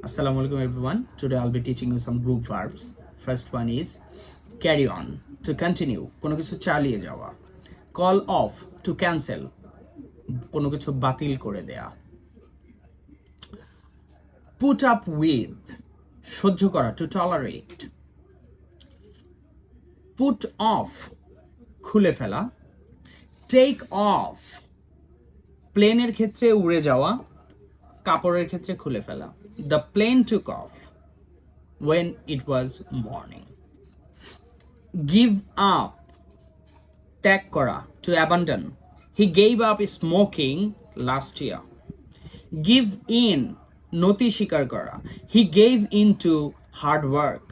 Assalamu alaikum everyone. Today I'll be teaching you some group verbs. First one is carry on, to continue, কোনো কিছু চালিয়ে যাওয়া. Call off, to cancel, কোনো কিছু বাতিল করে দেয়া. Put up with, সহ্য করা, to tolerate. Put off, খুলে ফেলা. Take off, প্লেনের ক্ষেত্রে উড়ে যাওয়া, কাপড়ের ক্ষেত্রে খুলে ফেলা. The plane took off when it was morning. Give up, ত্যাগ করা, to abandon. He gave up smoking last year. Give in, নতি স্বীকার করা. He gave in to hard work.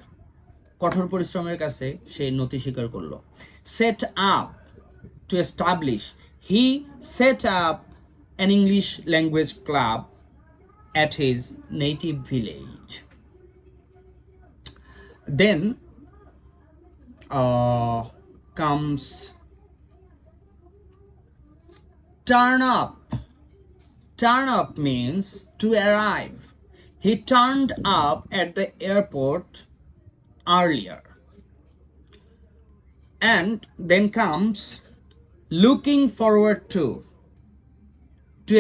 কঠোর পরিশ্রমের কাছে সে নতি স্বীকার করলো. Set up, to establish. He set up an English language club at his native village. Then comes turn up. Turn up means to arrive. He turned up at the airport earlier. And then comes looking forward to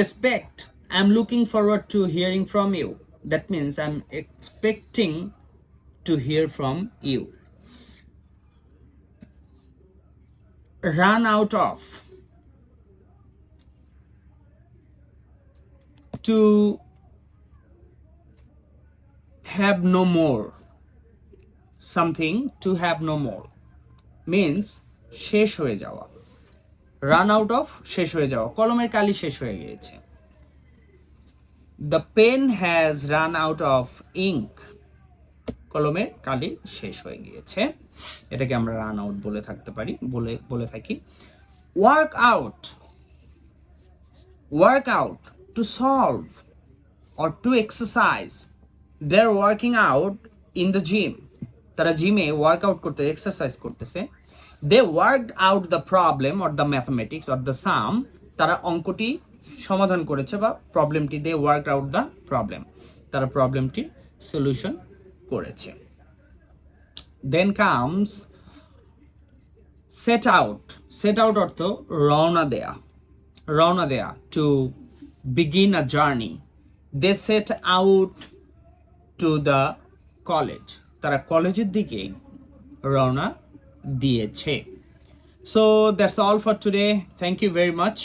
expect. I'm looking forward to hearing from you. That means I'm expecting to hear from you. Run out of, to have no more. Something to have no more means শেষ হয়ে যাওয়া. Run out of, শেষ হয়ে যাওয়া. কলমের কালি শেষ হয়ে গিয়েছে. The pen has run out of ink. কলমের কালি শেষ হয়ে গিয়েছে. এটাকে আমরা রান আউট বলে থাকতে পারি, বলে থাকি. Work out. Work out, to solve or to exercise. They're working out in the gym. তারা জিমে ওয়ার্কআউট করতে, এক্সারসাইজ করতেছে. They worked out the problem or the mathematics or the sum. তারা অঙ্কটি সমাধান করেছে বা প্রবলেমটি, they worked out the problem, তারা প্রবলেমটির সলিউশন করেছে. Then comes set out. Set out অর্থ রওনা দেয়া, রওনা দেয়া, to begin a journey. They set out to the college, তারা কলেজের দিকে রওনা দিয়েছে. So that's all for today. Thank you very much.